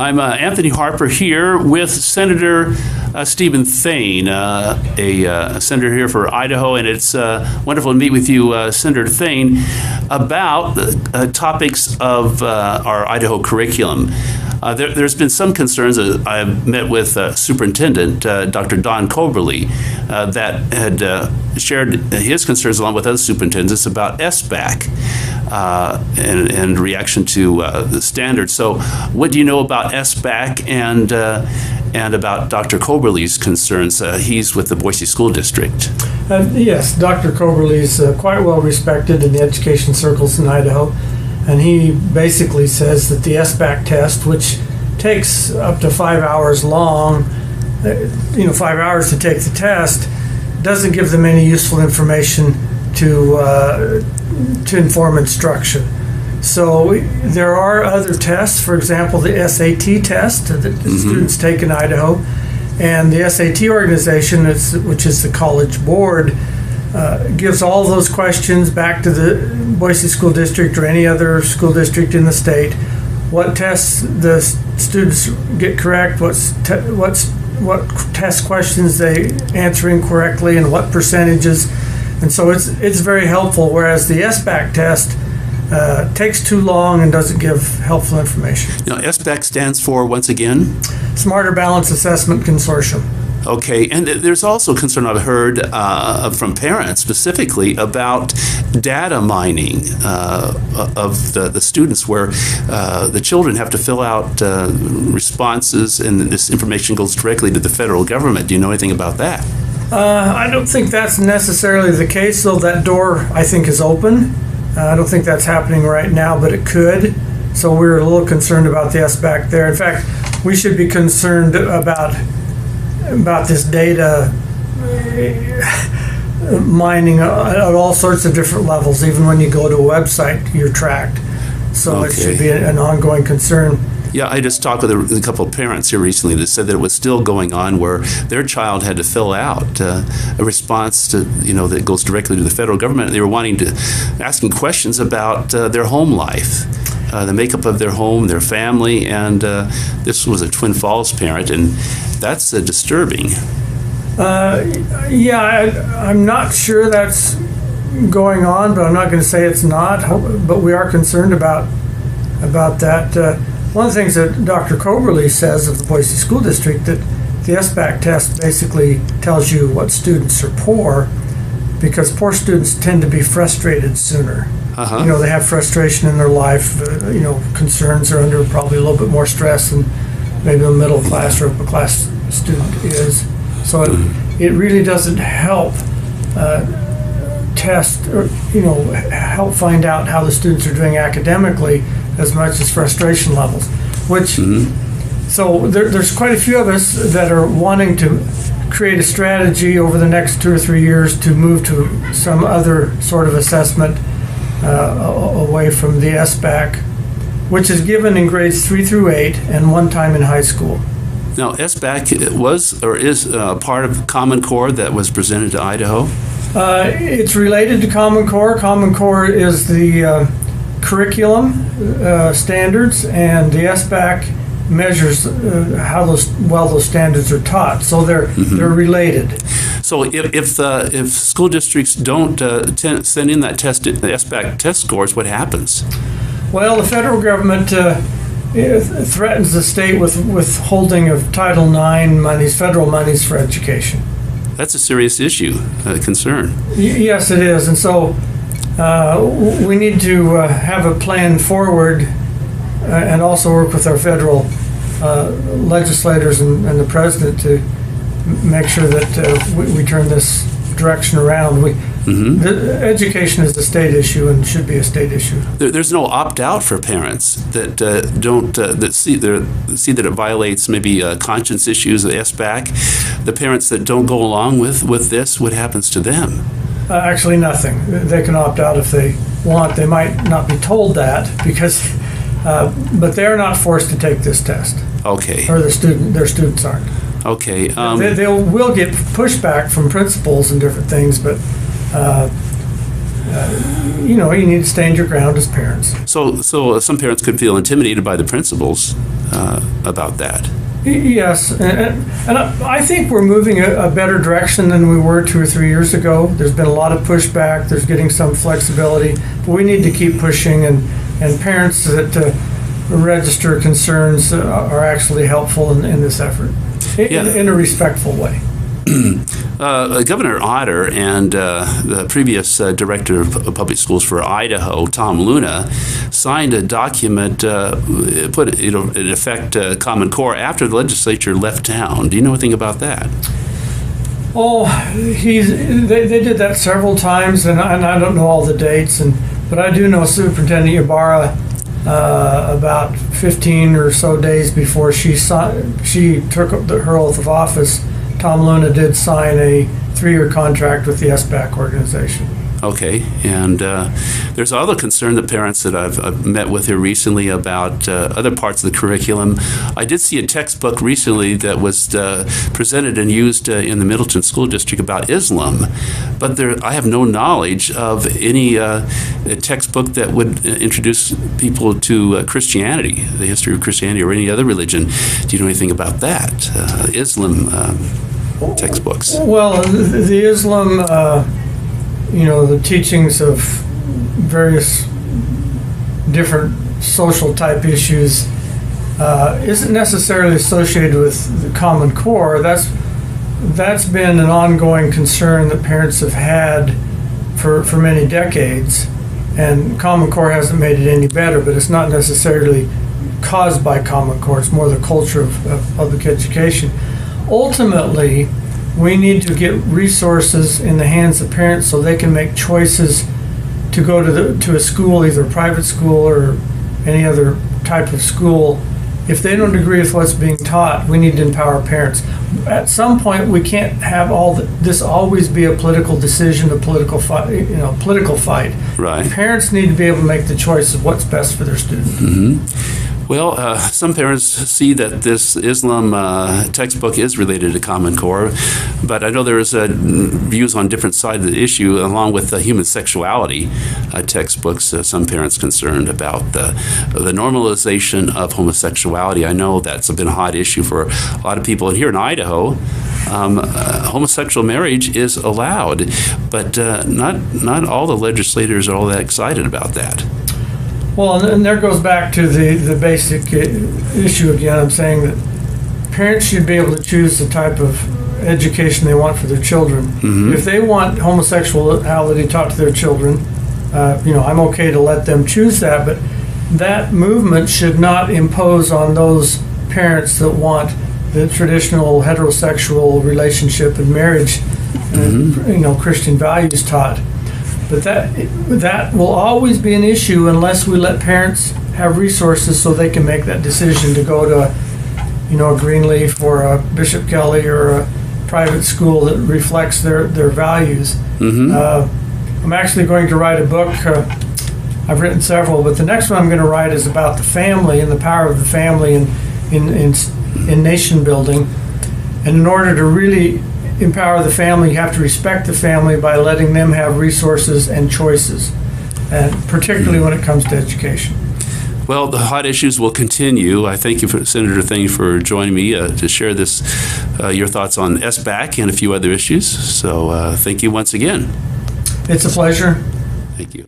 I'm Anthony Harper here with Senator Steven Thayne, a senator here for Idaho, and it's wonderful to meet with you, Senator Thayne, about topics of our Idaho curriculum. There's been some concerns. I've met with Superintendent Dr. Don Coberly that had shared his concerns along with other superintendents about SBAC and reaction to the standards. So what do you know about SBAC and about Dr. Coberly's concerns? He's with the Boise School District. Yes, Dr. Coberly is quite well respected in the education circles in Idaho. And he basically says that the SBAC test, which takes up to 5 hours long, 5 hours to take the test, doesn't give them any useful information to inform instruction. So there are other tests, for example, the SAT test that students take in Idaho, and the SAT organization, which is the college board, gives all those questions back to the Boise School District or any other school district in the state. What tests the students get correct, what test questions they answering correctly, and what percentages. And so it's very helpful, whereas the SBAC test takes too long and doesn't give helpful information. Now, SBAC stands for, once again? Smarter Balanced Assessment Consortium. Okay, and there's also concern I've heard from parents specifically about data mining of the students, where the children have to fill out responses and this information goes directly to the federal government. Do you know anything about that? I don't think that's necessarily the case, though that door, I think, is open. I don't think that's happening right now, but it could. So we're a little concerned about the SBAC there. In fact, we should be concerned about this data mining at all sorts of different levels. Even when you go to a website, you're tracked. So It should be an ongoing concern. Yeah, I just talked with a couple of parents here recently that said that it was still going on, where their child had to fill out a response to, that goes directly to the federal government. They were asking questions about their home life, the makeup of their home, their family, and this was a Twin Falls parent, and that's disturbing. I'm not sure that's going on, but I'm not going to say it's not. But we are concerned about that. One of the things that Dr. Coberly says of the Boise School District, that the SBAC test basically tells you what students are poor, because poor students tend to be frustrated sooner. They have frustration in their life. Concerns are under probably a little bit more stress than maybe a middle class or upper class student is. So it really doesn't help test or help find out how the students are doing academically as much as frustration levels. So there's quite a few of us that are wanting to create a strategy over the next 2 or 3 years to move to some other sort of assessment away from the SBAC, which is given in grades 3 through 8 and one time in high school. Now, SBAC was or is part of Common Core that was presented to Idaho? It's related to Common Core. Common Core is the curriculum standards, and the SBAC measures how those standards are taught. So they're related. So if school districts don't send in that test, the SBAC test scores, what happens? Well, the federal government threatens the state with withholding of Title IX monies, federal monies for education. That's a serious issue, concern. Yes, it is, and so we need to have a plan forward, and also work with our federal legislators and the president to make sure that we turn this direction around. Education is a state issue and should be a state issue. There's no opt-out for parents that don't see that it violates maybe conscience issues of the SBAC. The parents that don't go along with this, what happens to them? Actually, nothing. They can opt out if they want. They might not be told that but they are not forced to take this test. Okay. Or their students aren't. Okay. They will get pushback from principals and different things, but you need to stand your ground as parents. So some parents could feel intimidated by the principals about that. Yes, and I think we're moving a better direction than we were 2 or 3 years ago. There's been a lot of pushback. There's getting some flexibility, but we need to keep pushing. And parents that register concerns are actually helpful in this effort, in a respectful way. Governor Otter and the previous director of public schools for Idaho, Tom Luna, signed a document put in effect Common Core after the legislature left town. Do you know anything about that? Oh, they did that several times, and I don't know all the dates, but I do know Superintendent Ybarra. About 15 or so days before she took her oath of office, Tom Luna did sign a 3-year contract with the SBAC organization. Okay, and there's other concern that parents that I've met with here recently about other parts of the curriculum. I did see a textbook recently that was presented and used in the Middleton School District about Islam, but I have no knowledge of any textbook that would introduce people to Christianity, the history of Christianity, or any other religion. Do you know anything about that? Islam textbooks? Well, the Islam, the teachings of various different social type issues isn't necessarily associated with the Common Core. That's been an ongoing concern that parents have had for many decades, and Common Core hasn't made it any better, but it's not necessarily caused by Common Core. It's more the culture of public education. Ultimately, we need to get resources in the hands of parents so they can make choices to go to a school, either a private school or any other type of school. If they don't agree with what's being taught, we need to empower parents. At some point, we can't have this always be a political decision, a political fight. Right. Parents need to be able to make the choice of what's best for their student. Mm-hmm. Well, some parents see that this Islam textbook is related to Common Core, but I know there is views on different sides of the issue, along with human sexuality textbooks. Some parents concerned about the normalization of homosexuality. I know that's been a hot issue for a lot of people. And here in Idaho, homosexual marriage is allowed, but not all the legislators are all that excited about that. Well, and there goes back to the basic issue again. I'm saying that parents should be able to choose the type of education they want for their children. Mm-hmm. If they want homosexuality taught to their children, I'm okay to let them choose that, but that movement should not impose on those parents that want the traditional heterosexual relationship and marriage, Christian values taught. But that will always be an issue unless we let parents have resources so they can make that decision to go to, a Greenleaf or a Bishop Kelly or a private school that reflects their values. Mm-hmm. I'm actually going to write a book. I've written several, but the next one I'm going to write is about the family and the power of the family in nation building. And in order to really empower the family, you have to respect the family by letting them have resources and choices, and particularly when it comes to education. Well, the hot issues will continue. I thank you, Senator Thayne, for joining me to share your thoughts on SBAC and a few other issues. So thank you once again. It's a pleasure. Thank you.